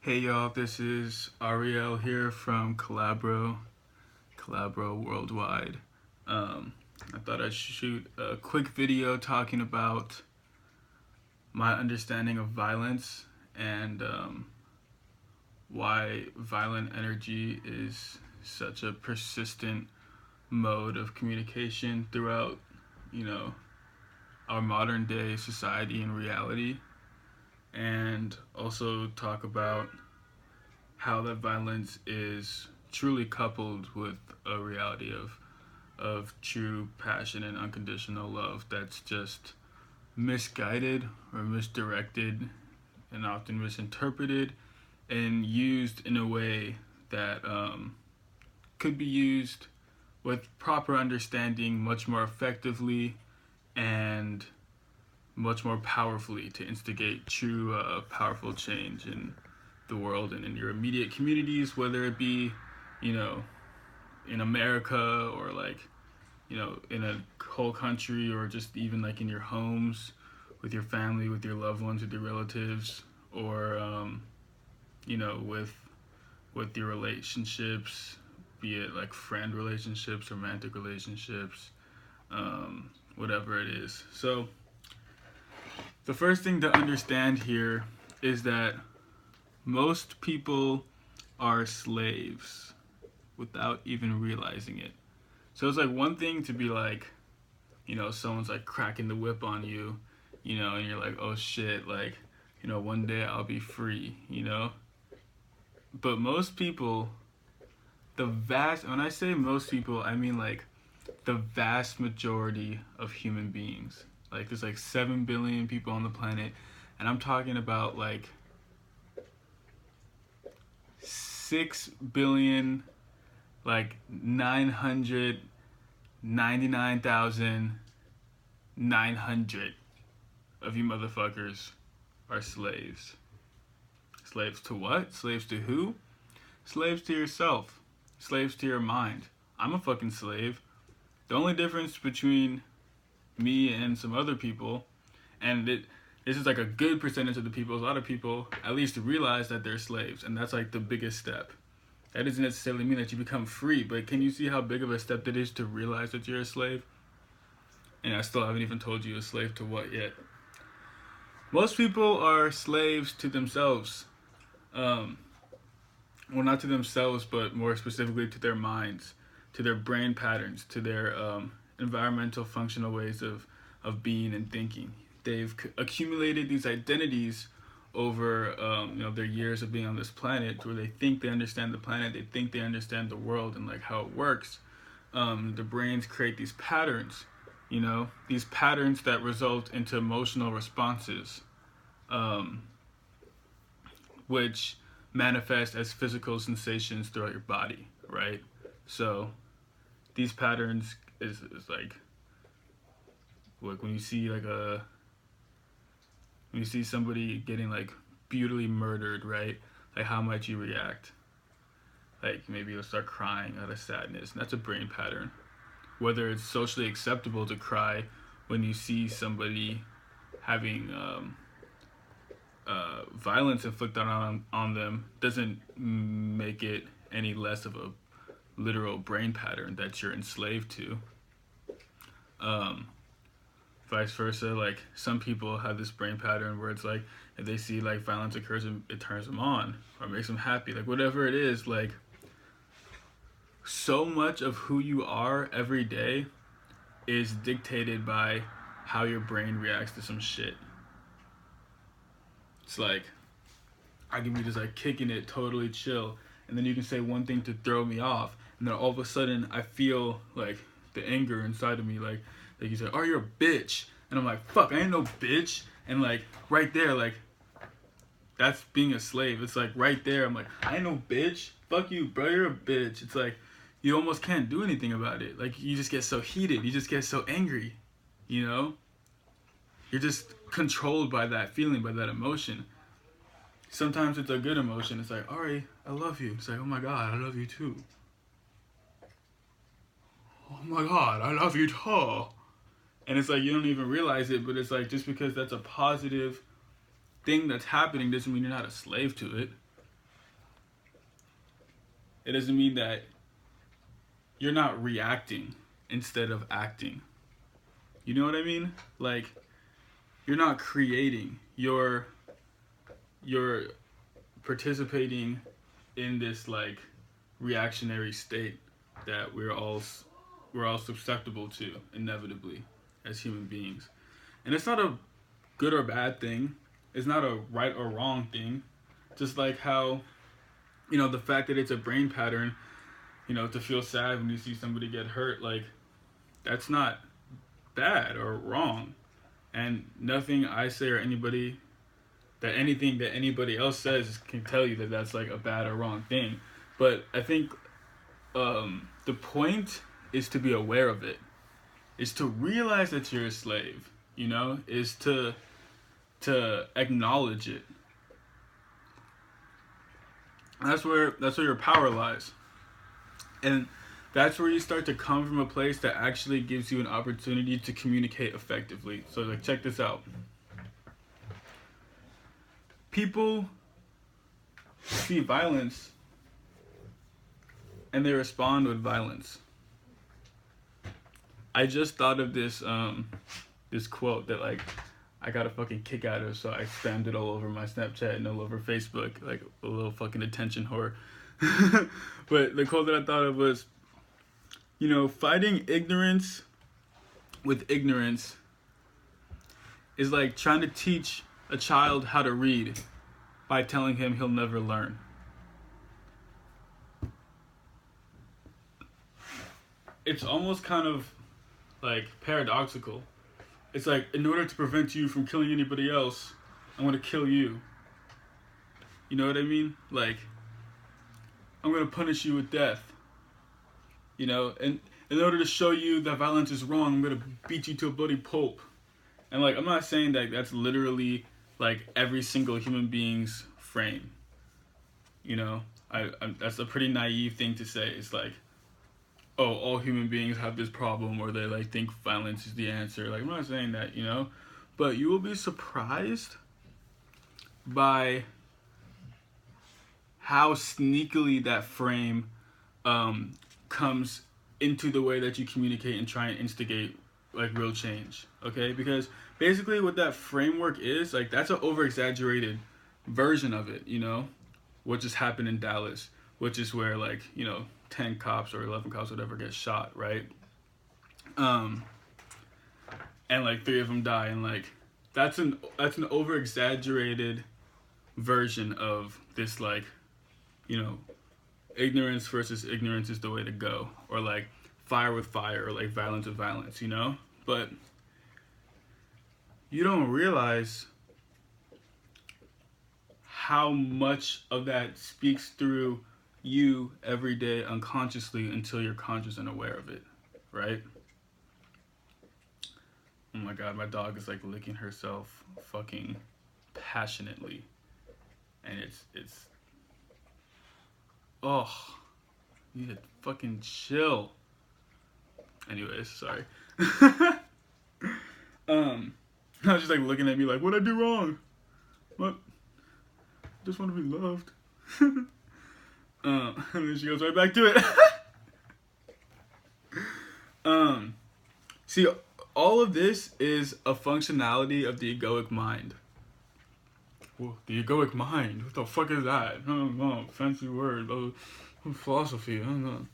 Hey y'all, this is Ariel here from Collabbro Worldwide. I thought I'd shoot a quick video talking about my understanding of violence and why violent energy is such a persistent mode of communication throughout, you know, our modern day society and reality, and also talk about how that violence is truly coupled with a reality of true passion and unconditional love that's just misguided or misdirected and often misinterpreted and used in a way that could be used with proper understanding much more effectively and much more powerfully to instigate true powerful change in the world and in your immediate communities, whether it be, you know, in America or like, in a whole country, or just even like in your homes with your family, with your loved ones, with your relatives, or with your relationships, be it like friend relationships, romantic relationships, whatever it is. So the first thing to understand here is that most people are slaves without even realizing it. So it's like one thing to be like, someone's like cracking the whip on you, and you're like, oh shit, like, one day I'll be free, But most people, when I say most people, I mean like the vast majority of human beings. Like there's like 7 billion people on the planet, and I'm talking about like 6 billion, like 999,900 of you motherfuckers are slaves. Slaves to what? Slaves to who? Slaves to yourself. Slaves to your mind. I'm a fucking slave. The only difference between me and some other people, and this is like a good percentage of the people, a lot of people at least realize that they're slaves, and that's like the biggest step. That doesn't necessarily mean that you become free, but can you see how big of a step that is to realize that you're a slave? And I still haven't even told you a slave to what yet. Most people are slaves to themselves. Well, not to themselves, but more specifically to their minds, to their brain patterns, to their environmental functional ways of being and thinking. They've accumulated these identities over their years of being on this planet, where they think they understand the planet, they think they understand the world and like how it works. The brains create these patterns, these patterns that result into emotional responses, which manifest as physical sensations throughout your body, right? So these patterns is like when you see when you see somebody getting like brutally murdered, right? Like how might you react? Like maybe you'll start crying out of sadness, and that's a brain pattern. Whether it's socially acceptable to cry when you see somebody having violence inflicted on them doesn't make it any less of a literal brain pattern that you're enslaved to. Um, Vice versa, like some people have this brain pattern where it's like if they see like violence occurs, it turns them on or makes them happy, like whatever it is. Like so much of who you are every day is dictated by how your brain reacts to some shit. It's like I can be just like kicking it totally chill, and then you can say one thing to throw me off, and then all of a sudden I feel like the anger inside of me, like you say, oh, you're a bitch, and I'm like, fuck, I ain't no bitch. And like right there, like that's being a slave. It's like right there, I'm like, I ain't no bitch, fuck you, bro, you're a bitch. It's like you almost can't do anything about it. Like you just get so heated, you just get so angry, you're just controlled by that feeling, by that emotion. Sometimes it's a good emotion. It's like, Ari, I love you. It's like, oh my God, I love you too. Oh my God, I love you too. And it's like, you don't even realize it, but it's like, just because that's a positive thing that's happening doesn't mean you're not a slave to it. It doesn't mean that you're not reacting instead of acting. You know what I mean? Like, you're not creating. You're participating in this like reactionary state that we're all susceptible to inevitably as human beings. And it's not a good or bad thing. It's not a right or wrong thing. Just like how, the fact that it's a brain pattern, to feel sad when you see somebody get hurt, like, that's not bad or wrong. And nothing I say or anything that anybody else says can tell you that that's like a bad or wrong thing. But I think the point is to be aware of it, is to realize that you're a slave, is to acknowledge it. That's where your power lies. And that's where you start to come from a place that actually gives you an opportunity to communicate effectively. So like, check this out. People see violence and they respond with violence. I just thought of this quote that like I got a fucking kick out of, so I spammed it all over my Snapchat and all over Facebook, like a little fucking attention whore. But the quote that I thought of was, fighting ignorance with ignorance is like trying to teach a child how to read by telling him he'll never learn. It's almost kind of like paradoxical. It's like, in order to prevent you from killing anybody else, I'm going to kill you. You know what I mean? Like, I'm going to punish you with death. And in order to show you that violence is wrong, I'm going to beat you to a bloody pulp. And like, I'm not saying that that's literally like every single human being's frame. That's a pretty naive thing to say. It's like, oh, all human beings have this problem, or they like think violence is the answer. Like, I'm not saying that, but you will be surprised by how sneakily that frame comes into the way that you communicate and try and instigate like real change. Okay, because basically what that framework is, like, that's an over exaggerated version of it. What just happened in Dallas, which is where like 10 cops or 11 cops, whatever, get shot, right? And like 3 of them die, and like that's an over exaggerated version of this, like, ignorance versus ignorance is the way to go, or like fire with fire, or like violence with violence, But you don't realize how much of that speaks through you every day unconsciously until you're conscious and aware of it, right? Oh my god, my dog is like licking herself fucking passionately, and it's oh, you need to fucking chill. Anyways, sorry. I was just like looking at me like, what'd I do wrong? What? I just want to be loved. And then she goes right back to it. See, all of this is a functionality of the egoic mind. Well, the egoic mind? What the fuck is that? I don't know, fancy word, philosophy, I don't know.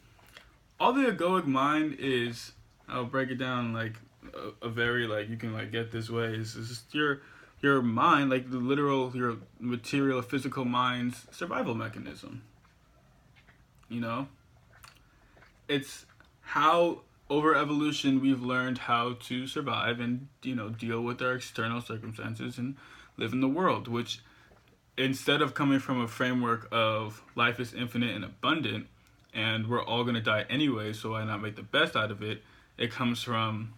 All the egoic mind is, I'll break it down like a very, like, you can like get this way, is just your mind, like the literal, your material, physical mind's survival mechanism. It's how over evolution we've learned how to survive and deal with our external circumstances and live in the world, which, instead of coming from a framework of life is infinite and abundant and we're all gonna die anyway, so why not make the best out of it, it comes from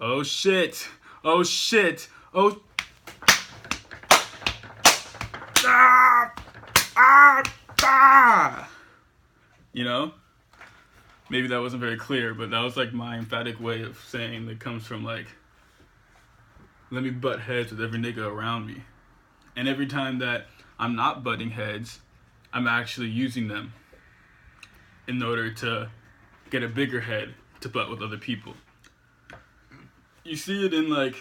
oh shit ah, maybe that wasn't very clear, but that was like my emphatic way of saying that comes from like, let me butt heads with every nigga around me. And every time that I'm not butting heads, I'm actually using them. in order to get a bigger head to butt with other people. You see it in like,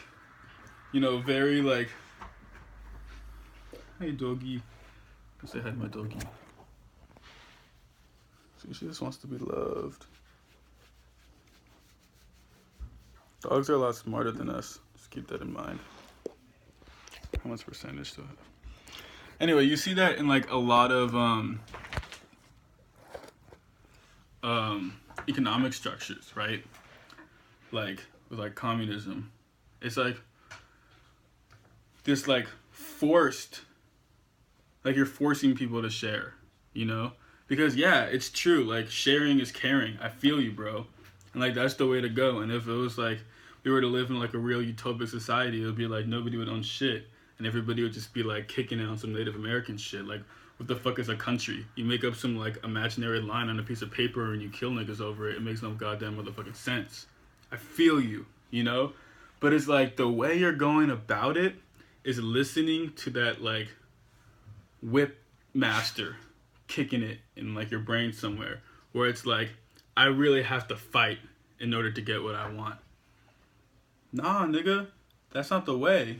very like, hey doggy, say hi to my doggy. See, she just wants to be loved. Dogs are a lot smarter than us. Just keep that in mind. How much percentage do I have? Anyway, you see that in like a lot of economic structures, right? Like with like communism, it's like this like forced, like you're forcing people to share, because yeah, it's true, like sharing is caring. I feel you, bro, and like that's the way to go. And if it was like we were to live in like a real utopic society, it would be like nobody would own shit and everybody would just be like kicking it on some Native American shit. Like, what the fuck is a country? You make up some like imaginary line on a piece of paper and you kill niggas over it. It makes no goddamn motherfucking sense. I feel you, but it's like the way you're going about it is listening to that like whip master kicking it in like your brain somewhere, where it's like, I really have to fight in order to get what I want. Nah, nigga, that's not the way.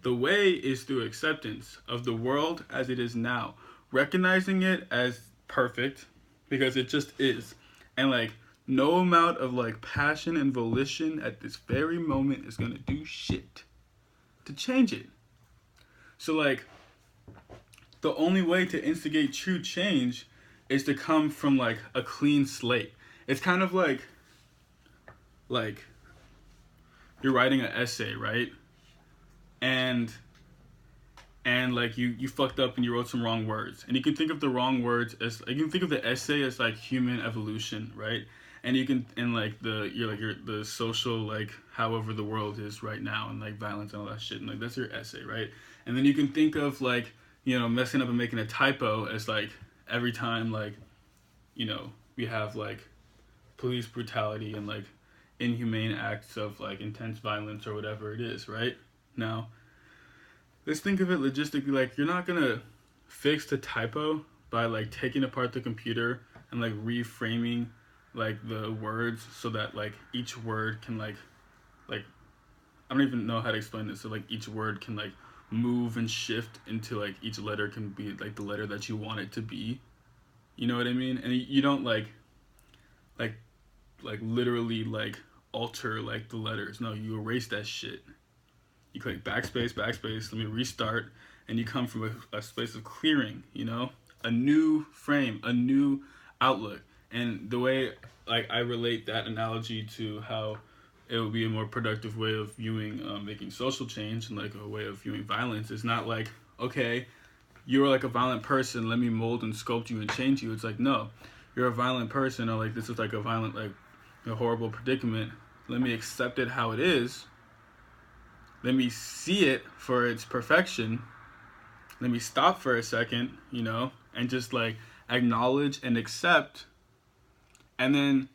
The way is through acceptance of the world as it is now, recognizing it as perfect because it just is, and like no amount of like passion and volition at this very moment is gonna do shit to change it. So like the only way to instigate true change is to come from like a clean slate. It's kind of like you're writing an essay, right? And like you fucked up and you wrote some wrong words. And you can think of the wrong words as, you can think of the essay as like human evolution, right? And you can, and like the social, like however the world is right now, and like violence and all that shit, and like that's your essay, right? And then you can think of like, messing up and making a typo as like every time like, we have like police brutality and like inhumane acts of like intense violence or whatever it is, right? Now, let's think of it logistically. Like, you're not gonna fix the typo by like taking apart the computer and like reframing like the words so that like each word can like I don't even know how to explain this. So like each word can like move and shift into like each letter can be like the letter that you want it to be. You know what I mean? And you don't like literally like alter like the letters. No, you erase that shit. You click backspace, let me restart, and you come from a space of clearing, a new frame, a new outlook. And the way like I relate that analogy to how it would be a more productive way of viewing making social change and like a way of viewing violence is not like, okay, you're like a violent person, let me mold and sculpt you and change you. It's like, no, you're a violent person, or like this is like a violent, like a horrible predicament. Let me accept it how it is. Let me see it for its perfection. Let me stop for a second, and just like acknowledge and accept. And then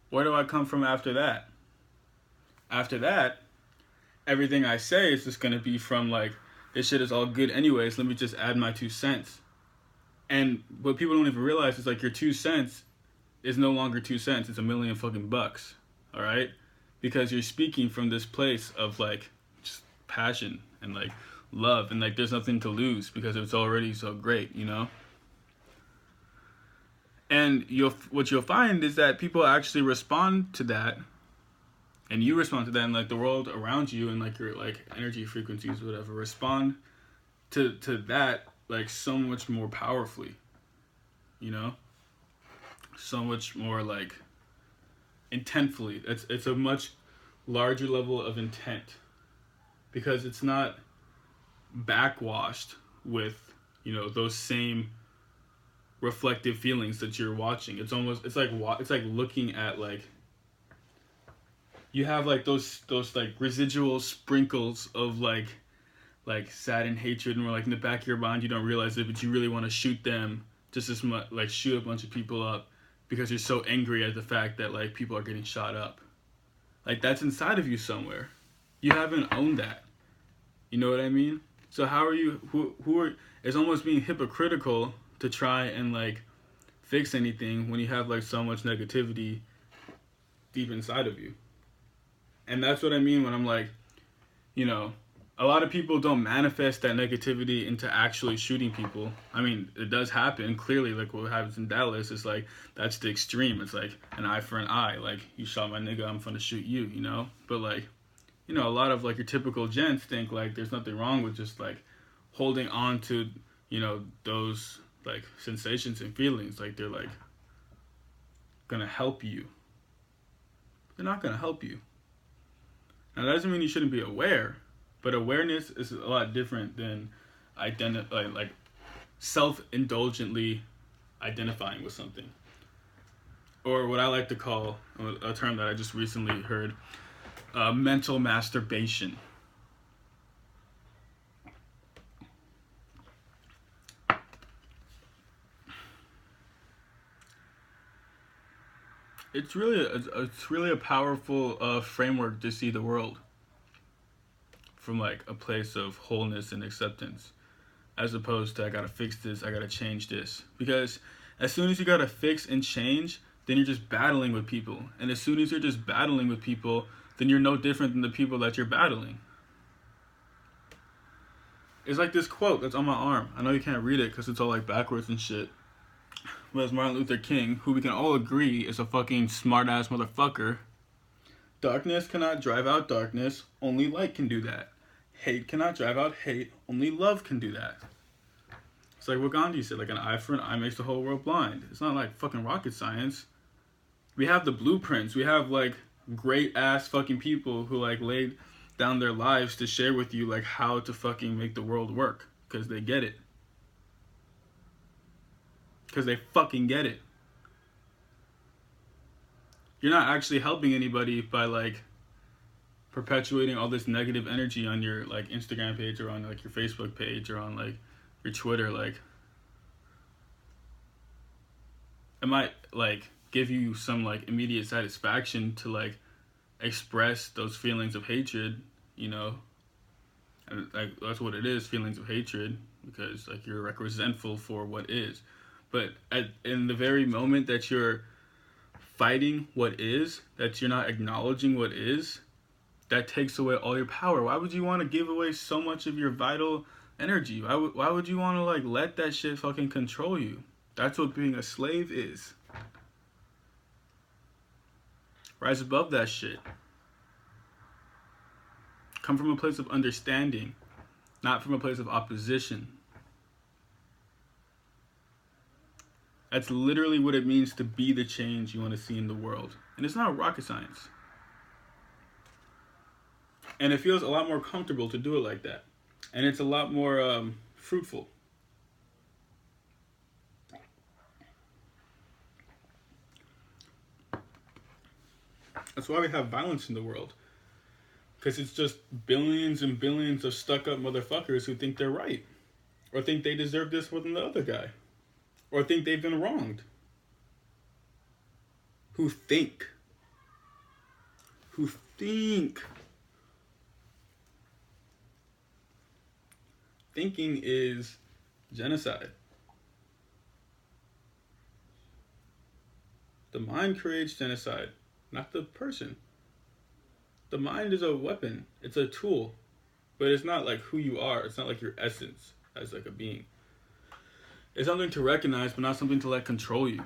where do I come from after that? After that, everything I say is just going to be from like, this shit is all good anyways, let me just add my 2 cents. And what people don't even realize is like your 2 cents is no longer 2 cents, it's $1 million fucking bucks. All right? Because you're speaking from this place of like just passion and like love, and like there's nothing to lose because it's already so great, And what you'll find is that people actually respond to that, and you respond to that, and like the world around you and like your like energy frequencies, whatever, respond to that like so much more powerfully, so much more like intentfully. It's a much larger level of intent because it's not backwashed with those same reflective feelings that you're watching. It's like looking at like, you have like those like residual sprinkles of like sad and hatred, and we're like in the back of your mind, you don't realize it, but you really want to shoot them just as much, like shoot a bunch of people up because you're so angry at the fact that like people are getting shot up. Like that's inside of you somewhere. You haven't owned that. You know what I mean? So how are you, who are, it's almost being hypocritical to try and like fix anything when you have like so much negativity deep inside of you. And that's what I mean when I'm like, you know, a lot of people don't manifest that negativity into actually shooting people. I mean, it does happen clearly. Like what happens in Dallas is like that's the extreme. It's like an eye for an eye. Like you shot my nigga, I'm gonna shoot you. You know, but like, you know, a lot of like your typical gents think like there's nothing wrong with just like holding on to, you know, those like sensations and feelings. Like they're like gonna help you. They're not gonna help you. Now that doesn't mean you shouldn't be aware, but awareness is a lot different than like self-indulgently identifying with something, or what I like to call a term that I just recently heard, mental masturbation. It's really a powerful framework to see the world from like a place of wholeness and acceptance, as opposed to I gotta fix this, I gotta change this. Because as soon as you gotta fix and change, then you're just battling with people. And as soon as you're just battling with people, then you're no different than the people that you're battling. It's like this quote that's on my arm. I know you can't read it because it's all like backwards and shit. But it's Martin Luther King, who we can all agree is a fucking smart ass motherfucker. Darkness cannot drive out darkness, only light can do that. Hate cannot drive out hate, only love can do that. It's like what Gandhi said, like an eye for an eye makes the whole world blind. It's not like fucking rocket science. We have the blueprints. We have like great ass fucking people who like laid down their lives to share with you like how to fucking make the world work. Because they get it. Because they fucking get it. You're not actually helping anybody by like perpetuating all this negative energy on your like Instagram page or on like your Facebook page or on like your Twitter. Like it might like give you some like immediate satisfaction to like express those feelings of hatred, you know, and like that's what it is, feelings of hatred, because like you're like resentful for what is. But in the very moment that you're fighting what is, that you're not acknowledging what is, that takes away all your power. Why would you want to give away so much of your vital energy? Why would you want to like let that shit fucking control you? That's what being a slave is. Rise above that shit. Come from a place of understanding, not from a place of opposition. That's literally what it means to be the change you want to see in the world. And it's not rocket science. And it feels a lot more comfortable to do it like that. And it's a lot more fruitful. That's why we have violence in the world. Because it's just billions and billions of stuck-up motherfuckers who think they're right. Or think they deserve this more than the other guy. Or think they've been wronged. Who think. Thinking is genocide. The mind creates genocide, not the person. The mind is a weapon. It's a tool. But it's not like who you are. It's not like your essence as like a being. It's something to recognize, but not something to let control you.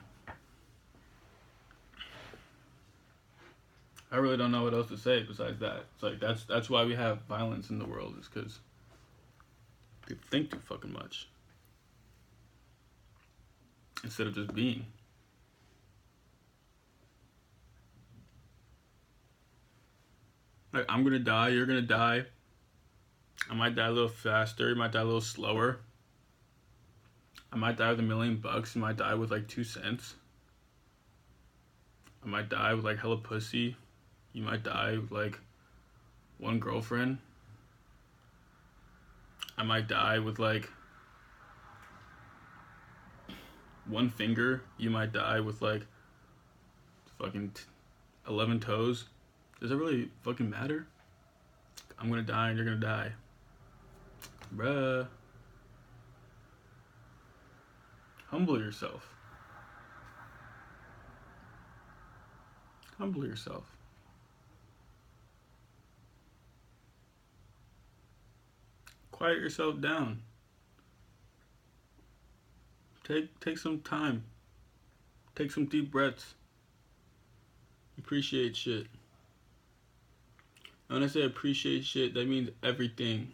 I really don't know what else to say besides that. It's like that's why we have violence in the world, is because people think too fucking much instead of just being. Like, I'm gonna die, you're gonna die. I might die a little faster, you might die a little slower. I might die with $1 million, you might die with like 2 cents. I might die with like hella pussy. You might die with like 1 girlfriend. I might die with like 1 finger. You might die with like fucking 11 toes. Does it really fucking matter? I'm gonna die and you're gonna die. Bruh. Humble yourself. Humble yourself. Quiet yourself down. Take some time. Take some deep breaths. Appreciate shit. And when I say appreciate shit, that means everything.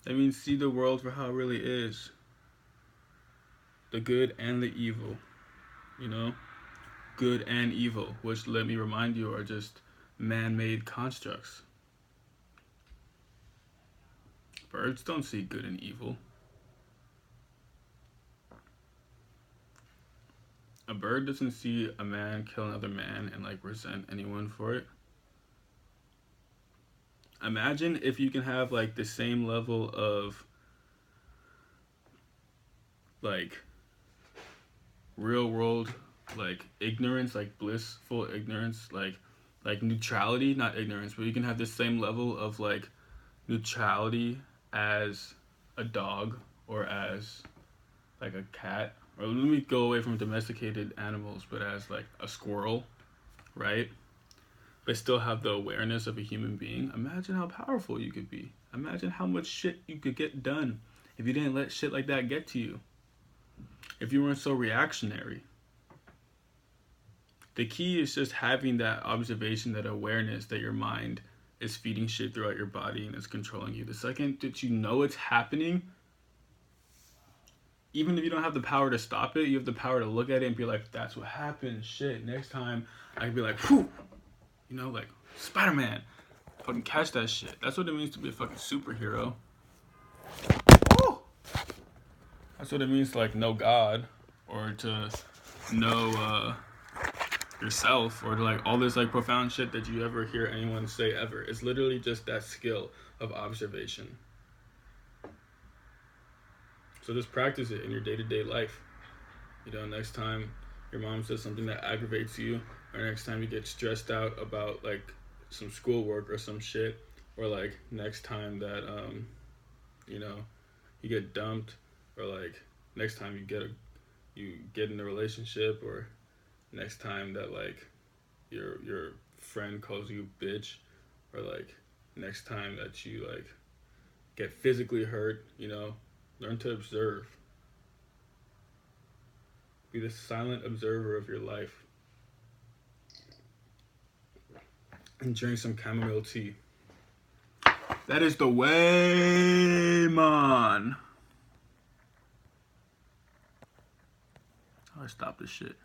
That means see the world for how it really is. The good and the evil. You know? Good and evil, which, let me remind you, are just man-made constructs. Birds don't see good and evil. A bird doesn't see a man kill another man and like resent anyone for it. Imagine if you can have like the same level of like real world like ignorance, like blissful ignorance, like neutrality, not ignorance, but you can have the same level of like neutrality as a dog or as like a cat, or let me go away from domesticated animals, but as like a squirrel, right? But still have the awareness of a human being. Imagine how powerful you could be. Imagine how much shit you could get done if you didn't let shit like that get to you. If you weren't so reactionary. The key is just having that observation, that awareness that your mind is feeding shit throughout your body and it's controlling you. The second that you know it's happening, even if you don't have the power to stop it, you have the power to look at it and be like, that's what happened. Shit, next time I can be like, whew, you know, like Spider-Man. Fucking catch that shit. That's what it means to be a fucking superhero. Woo! That's what it means to like know God, or to know yourself, or to like all this like profound shit that you ever hear anyone say ever. It's literally just that skill of observation. So just practice it in your day-to-day life. You know, next time your mom says something that aggravates you, or next time you get stressed out about like some schoolwork or some shit, or like next time that you know, you get dumped, or like next time you get in a relationship, or next time that like your friend calls you bitch, or like next time that you like get physically hurt, you know, learn to observe. Be the silent observer of your life. And drink some chamomile tea. That is the way, man. I'll stop this shit.